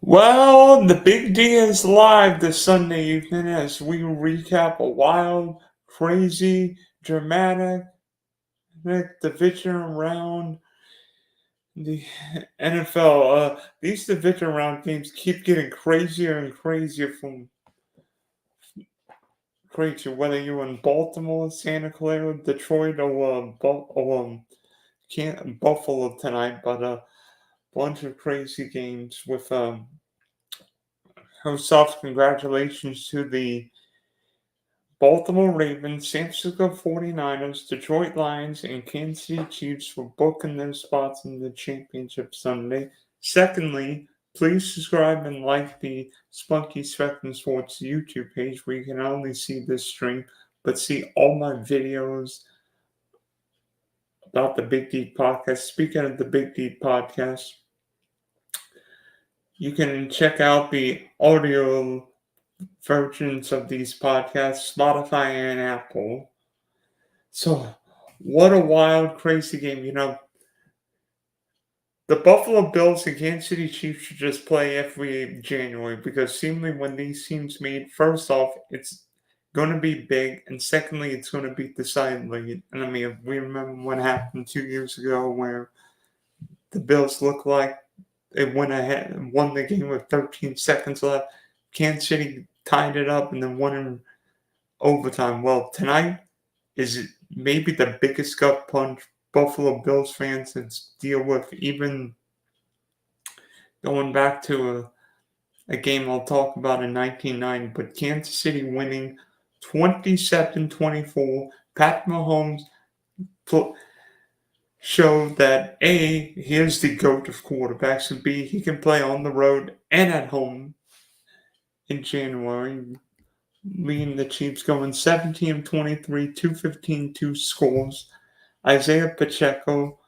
Well, the Big D is live this Sunday evening as we recap a wild, crazy, dramatic divisional round. The NFL, these divisional round games keep getting crazier and crazier from crazier, whether you're in Baltimore, Santa Clara, Detroit, or Buffalo tonight, but a bunch of crazy games with first off, congratulations to the Baltimore Ravens, San Francisco 49ers, Detroit Lions, and Kansas City Chiefs for booking their spots in the championship Sunday. Secondly, please subscribe and like the Spunky Spectrum Sports YouTube page where you can not only see this stream, but see all my videos about the Big Deep Podcast. Speaking of the Big Deep Podcast, you can check out the audio versions of these podcasts, Spotify and Apple. So, what a wild, crazy game. The Buffalo Bills and Kansas City Chiefs should just play every January because seemingly when these teams meet, first off, it's going to be big, and secondly, it's going to be decidedly. And I mean, we remember what happened 2 years ago where the Bills looked like they went ahead and won the game with 13 seconds left. Kansas City tied it up and then won in overtime. Well, tonight is maybe the biggest gut punch Buffalo Bills fans can deal with, even going back to a game I'll talk about in 1990. But Kansas City winning 27-24. Pat Mahomes showed that A, he is the GOAT of quarterbacks, and B, he can play on the road and at home in January, leading the Chiefs going 17-23, 215, 2 scores. Isaiah Pacheco,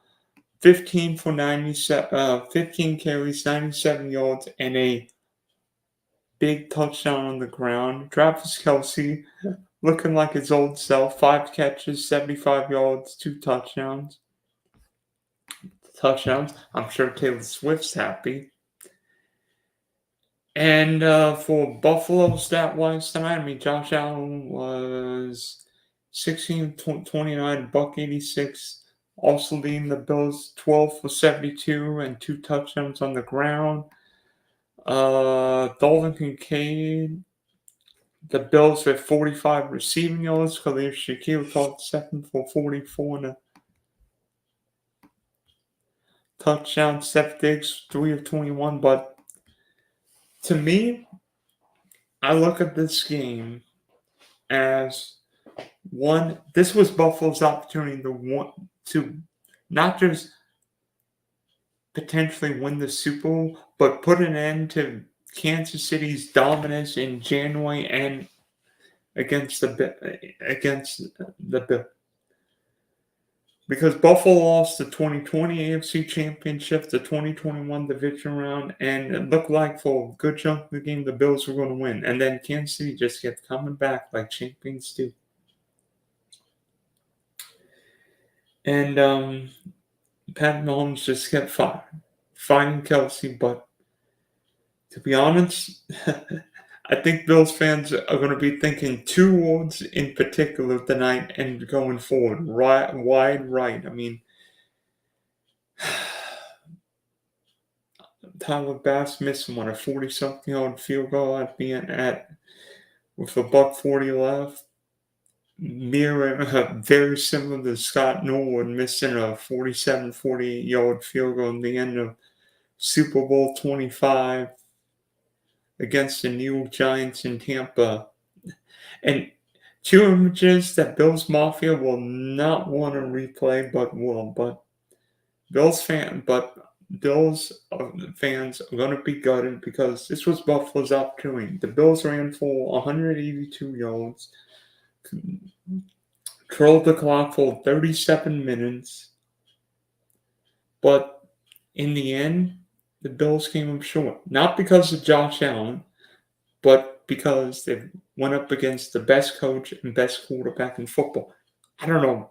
15 for 15 carries, 97 yards, and a big touchdown on the ground. Travis Kelce, looking like his old self, 5 catches, 75 yards, 2 touchdowns. I'm sure Taylor Swift's happy. And for Buffalo stat-wise tonight, I mean, Josh Allen was 16-29, $186. Also leading the Bills 12 for 72 and 2 touchdowns on the ground. Dalton Kincaid, the Bills with 45 receiving yards. Khalil Shakir caught 7 for 44 and a touchdown. Steph Diggs, 3 of 21. But to me, I look at this game as one. This was Buffalo's opportunity to not just potentially win the Super Bowl, but put an end to Kansas City's dominance in January and against the Bill. Because Buffalo lost the 2020 AFC Championship, the 2021 Division Round, and it looked like for a good chunk of the game the Bills were going to win. And then Kansas City just kept coming back like champions do. And Pat Mahomes just kept fighting Kelce, but to be honest, I think Bills fans are going to be thinking 2 words in particular tonight and going forward. Wide right. I mean, Tyler Bass missed a 40-something yard field goal at the end with a $1:40 left. Very similar to Scott Norwood missing a 47-48 yard field goal in the end of Super Bowl 25 against the New York Giants in Tampa. And 2 images that Bills Mafia will not want to replay, but will. But Bills fans are going to be gutted because this was Buffalo's opportunity. The Bills ran for 182 yards, controlled the clock for 37 minutes, but in the end, the Bills came up short. Not because of Josh Allen, but because they went up against the best coach and best quarterback in football. I don't know.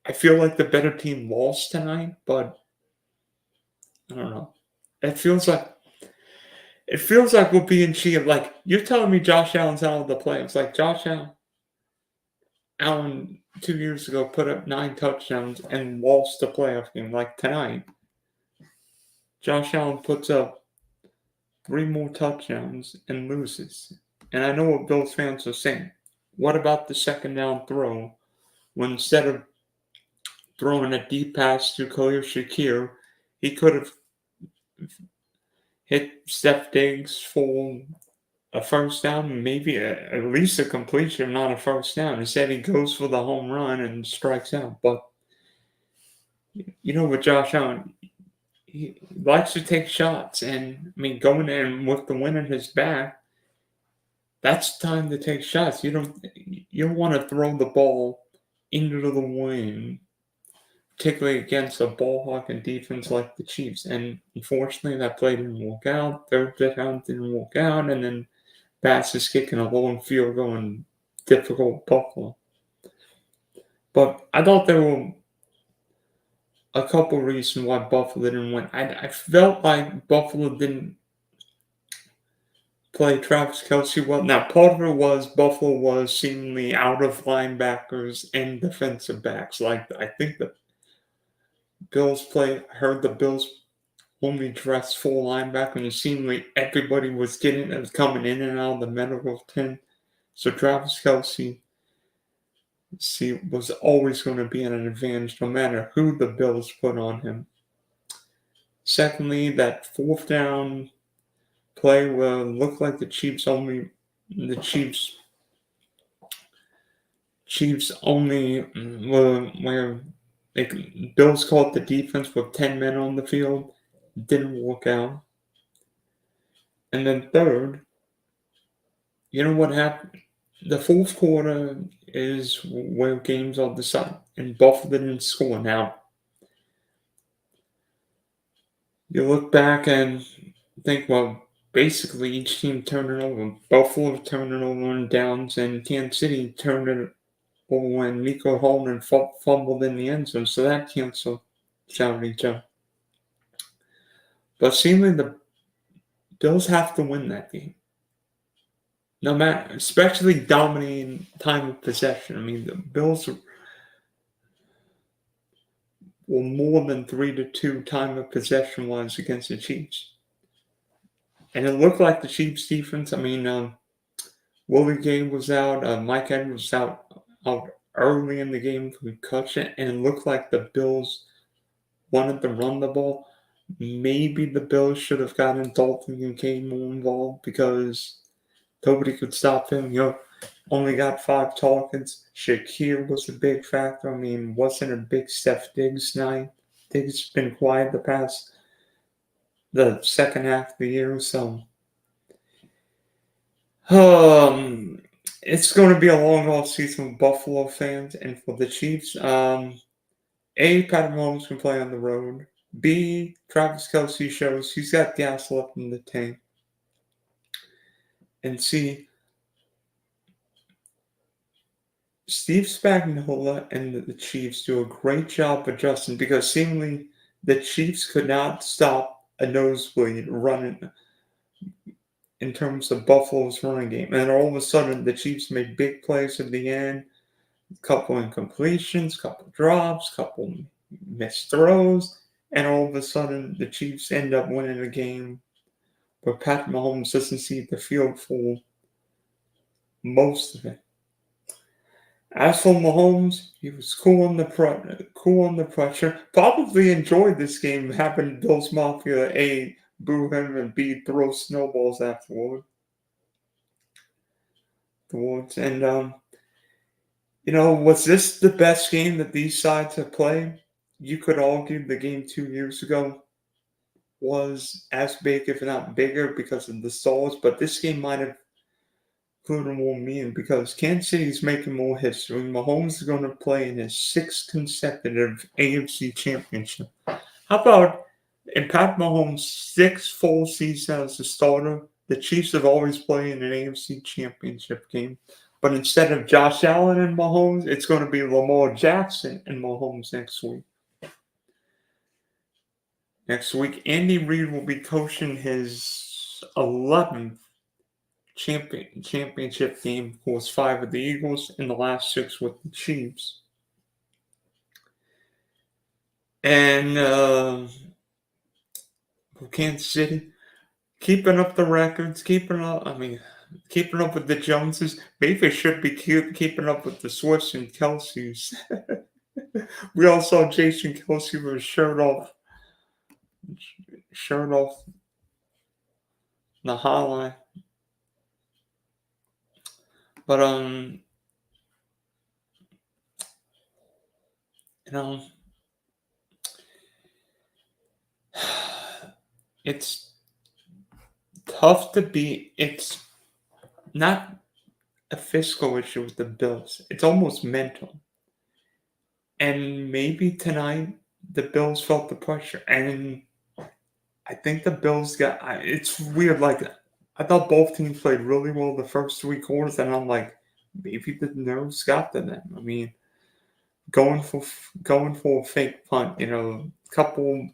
I feel like the better team lost tonight, but I don't know. It feels like It feels like we're being cheated. Like, you're telling me Josh Allen's out of the playoffs. Like, Josh Allen 2 years ago put up 9 touchdowns and lost the playoff game. Like, tonight, Josh Allen puts up 3 more touchdowns and loses. And I know what Bills fans are saying. What about the second down throw when instead of throwing a deep pass to Khalil Shakir, he could have hit Steph Diggs for a first down, maybe at least a completion, not a first down. Instead, he goes for the home run and strikes out. But you know, with Josh Allen, he likes to take shots, and I mean, going in with the win in his back, that's time to take shots. You don't want to throw the ball into the wind, particularly against a ball hawking defense like the Chiefs. And unfortunately, that play didn't work out. Third down didn't work out, and then Bass is kicking a long field goal in difficult Buffalo. But I thought there were a couple reasons why Buffalo didn't win. I felt like Buffalo didn't play Travis Kelce well. Now, part of it was Buffalo was seemingly out of linebackers and defensive backs. Like, I think the heard the Bills only dressed full linebacker, and it seemed like everybody was coming in and out of the medical tent. So Travis Kelce was always going to be at an advantage no matter who the Bills put on him. Secondly, that fourth down play looked like the Chiefs only where Bills caught the defense with 10 men on the field. Didn't work out. And then third, you know what happened? The fourth quarter is where games are decided, and Buffalo didn't score. Now, you look back and think, well, basically each team turned it over. Buffalo turned it over on downs, and Kansas City turned it over when Nico Holman fumbled in the end zone, so that canceled out each other. But seemingly the Bills have to win that game. No matter, especially dominating time of possession. I mean, the Bills were more than 3-2 time of possession wise against the Chiefs. And it looked like the Chiefs defense, Willie Gay was out, Mike Edwards was out early in the game for concussion, and it looked like the Bills wanted to run the ball. Maybe the Bills should have gotten Dalton and Kane more involved because nobody could stop him. Only got 5 targets. Shakir was a big factor. I mean, wasn't a big Steph Diggs night. Diggs has been quiet the second half of the year, so it's going to be a long off season for Buffalo fans and for the Chiefs. A, Patrick Mahomes can play on the road. B, Travis Kelce shows he's got gas left in the tank. And C, Steve Spagnuolo and the Chiefs do a great job adjusting because seemingly the Chiefs could not stop a nosebleed running in terms of Buffalo's running game. And all of a sudden, the Chiefs made big plays at the end, a couple incompletions, couple drops, couple missed throws, and all of a sudden, the Chiefs end up winning a game where Pat Mahomes doesn't see the field for most of it. As for Mahomes, he was cool on the pressure. Probably enjoyed this game having Bills Mafia A, boo him, and B, throw snowballs afterwards. And was this the best game that these sides have played? You could argue the game 2 years ago was as big, if not bigger, because of the stalls, but this game might have included more meaning because Kansas City is making more history. Mahomes is going to play in his 6th consecutive AFC championship. How about in Pat Mahomes' 6th full season as a starter, the Chiefs have always played in an AFC championship game. But instead of Josh Allen and Mahomes, it's going to be Lamar Jackson and Mahomes next week. Next week, Andy Reid will be coaching his 11th championship game. Of course, 5 with the Eagles and the last 6 with the Chiefs. And Kansas City keeping up the records, keeping up with the Joneses. Maybe it should be keeping up with the Swifts and Kelseys. We all saw Jason Kelsey with his shirt off the highlight. But it's tough to beat. It's not a fiscal issue with the Bills. It's almost mental. And maybe tonight the Bills felt the pressure. And I think the Bills it's weird. Like, I thought both teams played really well the first 3 quarters. And I'm like, maybe the nerves got to them. I mean, going for a fake punt, couple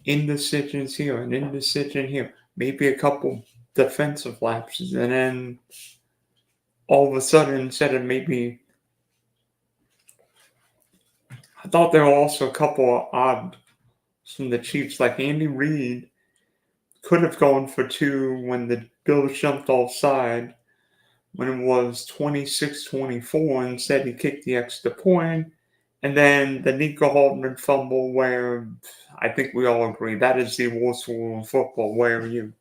indecisions here and indecision here, maybe a couple defensive lapses, and then all of a sudden, instead of maybe, I thought there were also a couple of odds from the Chiefs, like Andy Reid could have gone for 2 when the Bills jumped offside when it was 26-24. Instead, he kicked the extra point. And then the Nico Holtman fumble, where I think we all agree that is the worst rule in football, where you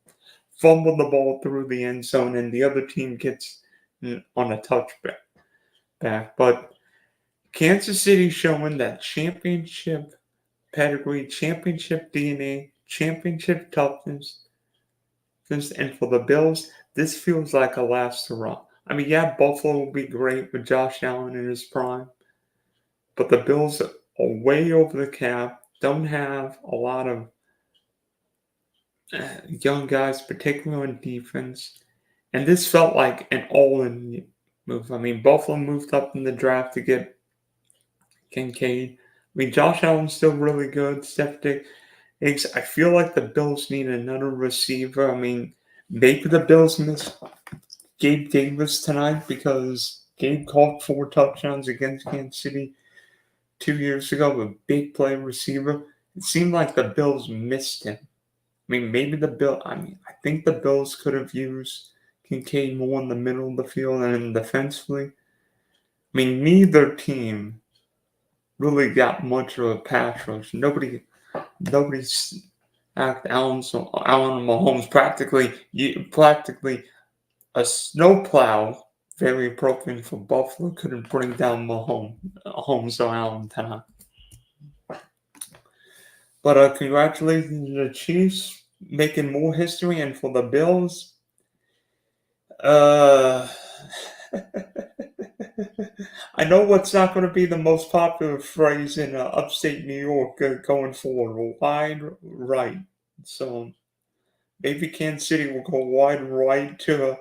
fumble the ball through the end zone and the other team gets on a touchback. But Kansas City showing that championship pedigree, championship DNA, championship toughness. And for the Bills, this feels like a last hurrah. I mean, yeah, Buffalo will be great with Josh Allen in his prime. But the Bills are way over the cap, don't have a lot of young guys, particularly on defense. And this felt like an all-in move. I mean, Buffalo moved up in the draft to get Kincaid. I mean, Josh Allen's still really good. Steph Diggs. I feel like the Bills need another receiver. I mean, maybe the Bills miss Gabe Davis tonight because Gabe caught 4 touchdowns against Kansas City 2 years ago, a big play receiver. It seemed like the Bills missed him. I mean, I think the Bills could have used Kincaid more in the middle of the field and defensively. I mean, neither team really got much of a pass rush. Nobody's act Allen Mahomes practically a snowplow. Very appropriate for Buffalo. Couldn't bring down Mahomes or Allen tonight. But congratulations to the Chiefs making more history, and for the Bills, I know what's not going to be the most popular phrase in upstate New York going forward, wide right. So maybe Kansas City will go wide right to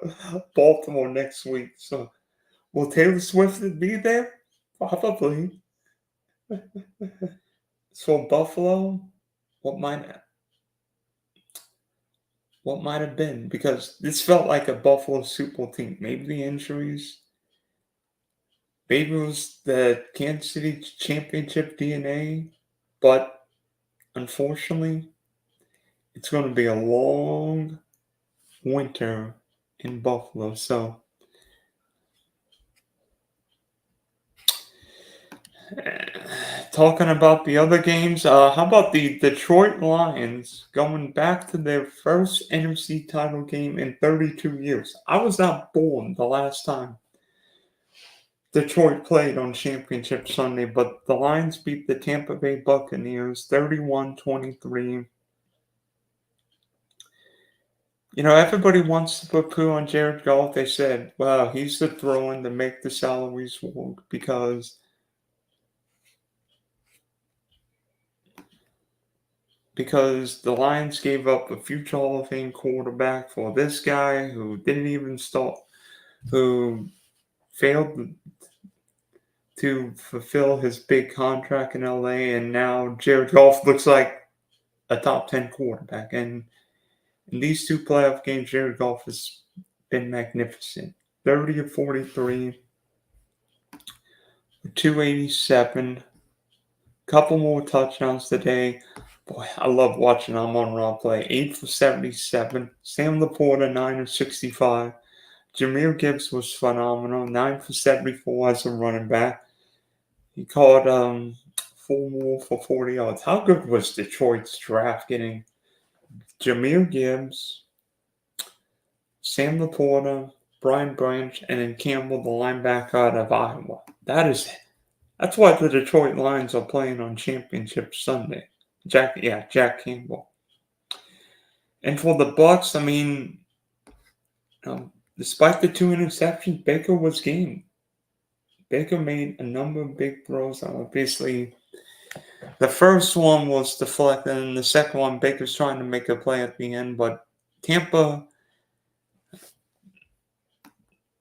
Baltimore next week. So will Taylor Swift be there? Probably. So Buffalo, what might have been, because this felt like a Buffalo Super Bowl team. Maybe the injuries, maybe it was the Kansas City championship DNA, but unfortunately, it's going to be a long winter in Buffalo. So, talking about the other games, how about the Detroit Lions going back to their first NFC title game in 32 years? I was not born the last time Detroit played on Championship Sunday, but the Lions beat the Tampa Bay Buccaneers 31-23. Everybody wants to put poo on Jared Goff. They said, well, he's the throw-in to make the salaries work because the Lions gave up a future Hall of Fame quarterback for this guy who didn't even start, who failed to fulfill his big contract in LA, and now Jared Goff looks like a top 10 quarterback. And In these two playoff games, Jared Goff has been magnificent. 30 of 43, 287, couple more touchdowns today. Boy, I love watching Amon-Ra play. 8 for 77. Sam Laporta, 9 of 65. Jahmyr Gibbs was phenomenal. 9 for 74 as a running back. He caught 4 more for 40 yards. How good was Detroit's draft getting Jahmyr Gibbs, Sam Laporta, Brian Branch, and then Campbell, the linebacker out of Iowa? That's why the Detroit Lions are playing on Championship Sunday. Jack Campbell. And for the Bucks, I mean, despite the 2 interceptions, Baker was game. Baker made a number of big throws. Obviously, the first one was deflected, and the second one, Baker's trying to make a play at the end, but Tampa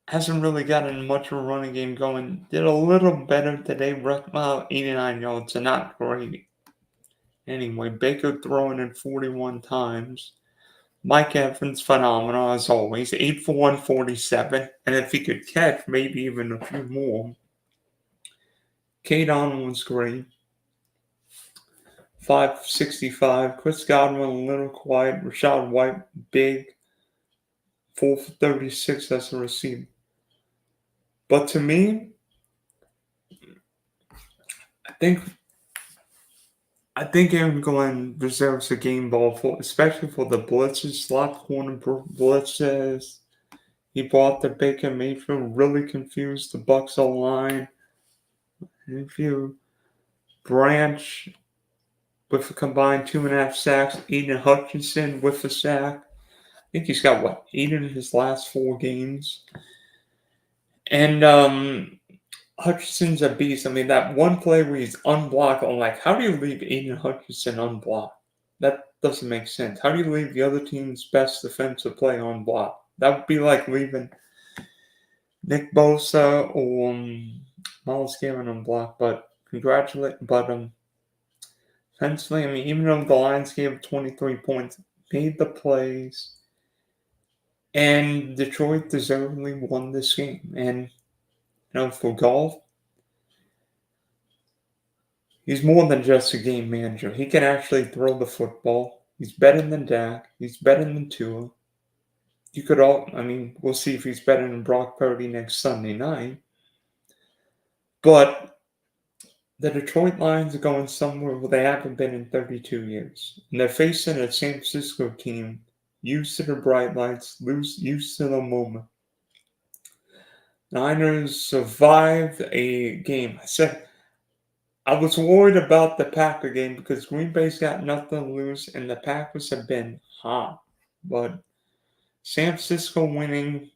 hasn't really gotten much of a running game going. Did a little better today, 89 yards, so not great. Anyway, Baker throwing it 41 times. Mike Evans, phenomenal as always, 8 for 147, and if he could catch, maybe even a few more. Kadon was great. 565. Chris Godwin, a little quiet. Rashad White, big. 4 for 36 as a receiver. But to me, I think Aaron Glenn deserves a game ball, especially for the blitzes, slot corner blitzes. He brought the Baker Mayfield, really confused the Bucs O-line. And if you Branch with a combined 2.5 sacks, Aiden Hutchinson with a sack. I think he's got 8 in his last 4 games. And Hutchinson's a beast. I mean, that one play where he's unblocked, I'm like, how do you leave Aiden Hutchinson unblocked? That doesn't make sense. How do you leave the other team's best defensive play unblocked? That would be like leaving Nick Bosa or Myles Garrett unblocked. But offensively, I mean, even though the Lions gave 23 points, made the plays, and Detroit deservedly won this game. And for Goff, he's more than just a game manager. He can actually throw the football. He's better than Dak. He's better than Tua. We'll see if he's better than Brock Purdy next Sunday night. But the Detroit Lions are going somewhere where they haven't been in 32 years. And they're facing a San Francisco team used to the bright lights, used to the moment. Niners survived a game. I was worried about the Packer game because Green Bay's got nothing to lose and the Packers have been hot. But San Francisco winning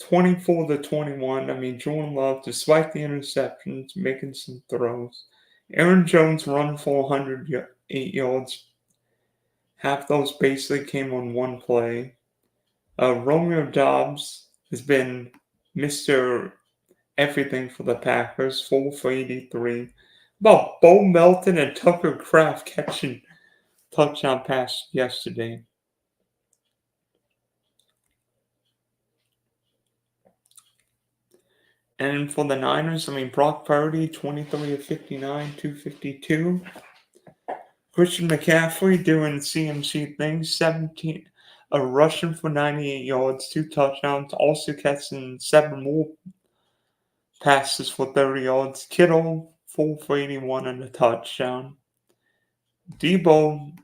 24-21. I mean, Jordan Love, despite the interceptions, making some throws. Aaron Jones run for 108 yards. Half those basically came on one play. Romeo Doubs has been Mr. Everything for the Packers, 4 for 83. About Bo Melton and Tucker Kraft catching touchdown pass yesterday. And for the Niners, I mean, Brock Purdy, 23 of 59, 252. Christian McCaffrey doing CMC things, 17, rushing for 98 yards, 2 touchdowns, also catching 7 more passes for 30 yards. Kittle, 4 for 81 and a touchdown. Debo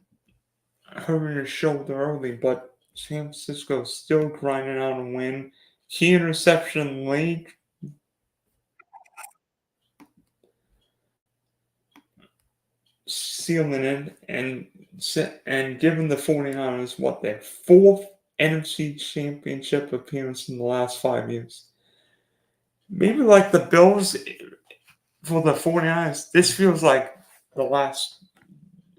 hurt his shoulder early, but San Francisco still grinding out a win. Key interception late. Sealing it and giving the 49ers their 4th NFC Championship appearance in the last 5 years. Maybe like the Bills for the 49ers, this feels like the last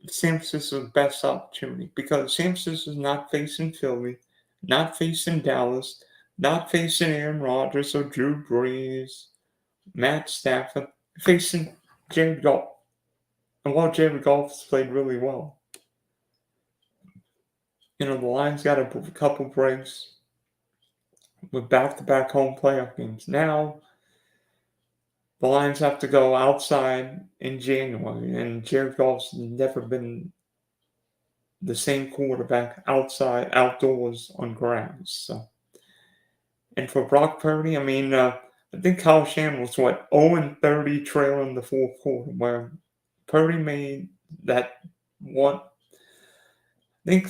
San Francisco's best opportunity because San Francisco's not facing Philly, not facing Dallas, not facing Aaron Rodgers or Drew Brees, Matt Stafford, facing Jared Goff. And while Jared Goff has played really well, The Lions got a couple breaks with back-to-back home playoff games. Now the Lions have to go outside in January, and Jared Goff's never been the same quarterback outdoors on grounds. So, and for Brock Purdy, I think Kyle Shanahan was 0-30 trailing the fourth quarter, where Purdy made that one. I think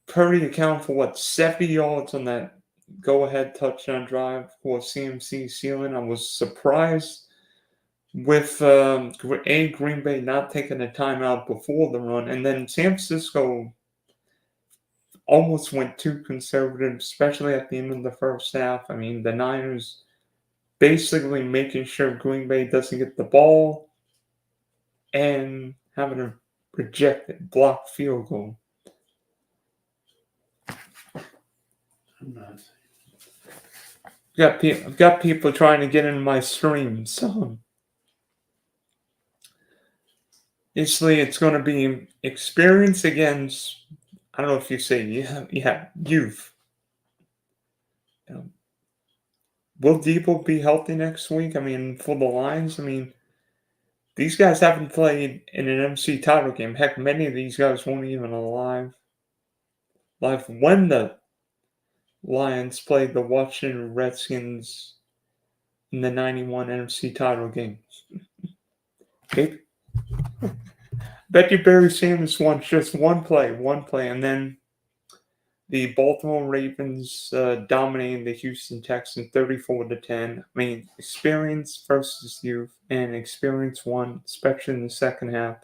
Purdy accounted for 70 yards on that go-ahead touchdown drive for CMC ceiling. I was surprised with Green Bay not taking a timeout before the run, and then San Francisco almost went too conservative, especially at the end of the first half. The Niners basically making sure Green Bay doesn't get the ball and having a rejected blocked field goal. I've got people trying to get in my stream, so basically it's going to be experience against, I don't know if you say, youth. Will Debo be healthy next week? For the Lions, these guys haven't played in an MC title game. Heck, many of these guys weren't even alive when the Lions played the Washington Redskins in the 91 NFC title game. Okay. Bet you Barry Sanders won just one play, and then the Baltimore Ravens dominating the Houston Texans 34-10. Experience versus youth, and experience won, especially in the second half.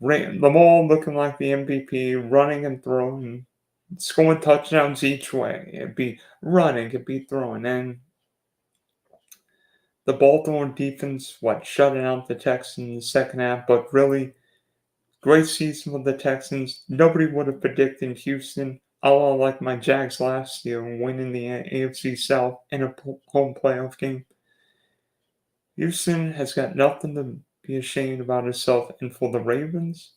Lamar looking like the MVP, running and throwing, scoring touchdowns each way. It'd be running, it'd be throwing. And the Baltimore defense, shutting out the Texans in the second half, but really great season for the Texans. Nobody would have predicted Houston, like my Jags last year, winning the AFC South in a home playoff game. Houston has got nothing to be ashamed about itself. And for the Ravens,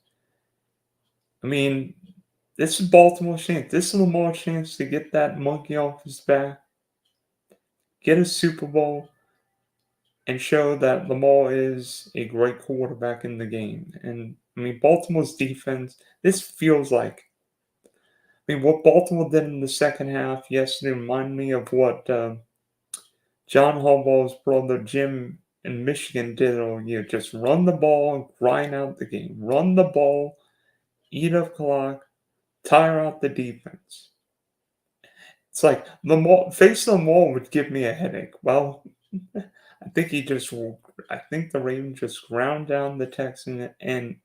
this is Baltimore's chance. This is Lamar's chance to get that monkey off his back, get a Super Bowl, and show that Lamar is a great quarterback in the game. And Baltimore's defense, this feels like, what Baltimore did in the second half yesterday reminded me of what John Harbaugh's brother Jim in Michigan did all year. Just run the ball, grind out the game. Run the ball, eat up clock, tire out the defense. It's like face Lamar would give me a headache. Well, I think the Ravens just ground down the Texans and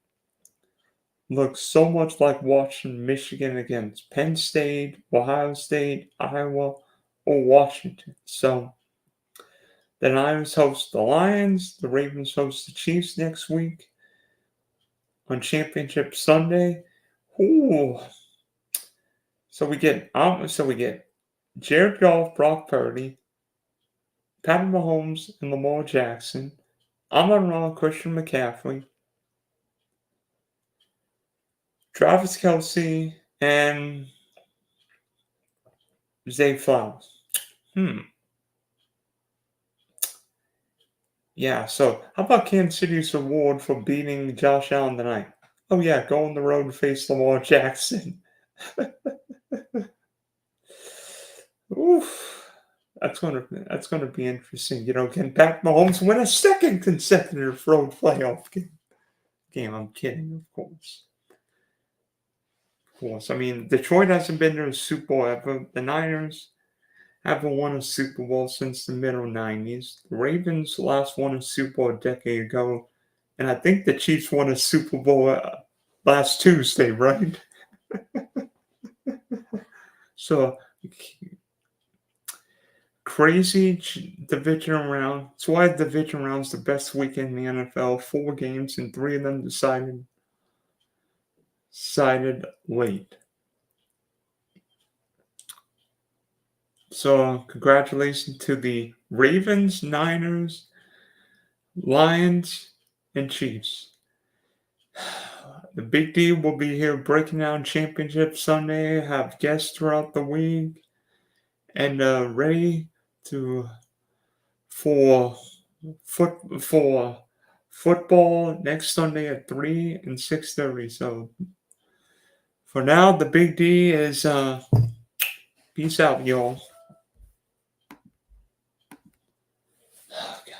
looks so much like watching Michigan against Penn State, Ohio State, Iowa, or Washington. So the Niners host the Lions, the Ravens host the Chiefs next week on Championship Sunday. Ooh. So we get Jared Goff, Brock Purdy, Patrick Mahomes, and Lamar Jackson. Amon-Ra, Christian McCaffrey, Travis Kelce, and Zay Flowers. Yeah, so how about Kansas City's reward for beating Josh Allen tonight? Oh yeah, go on the road and face Lamar Jackson. Oof. That's gonna be interesting. Can Pat Mahomes win a second consecutive road playoff game? I'm kidding, of course. Detroit hasn't been to a Super Bowl ever. The Niners haven't won a Super Bowl since the middle 90s. The Ravens last won a Super Bowl a decade ago. And I think the Chiefs won a Super Bowl last Tuesday, right? So, crazy divisional round. That's why the divisional round is the best weekend in the NFL. 4 games, and 3 of them decided late. So, congratulations to the Ravens, Niners, Lions, and Chiefs. the Big D will be here breaking down Championship Sunday, have guests throughout the week, and ready to for for football next Sunday at 3 and 6:30. So for now, the Big D is peace out, y'all.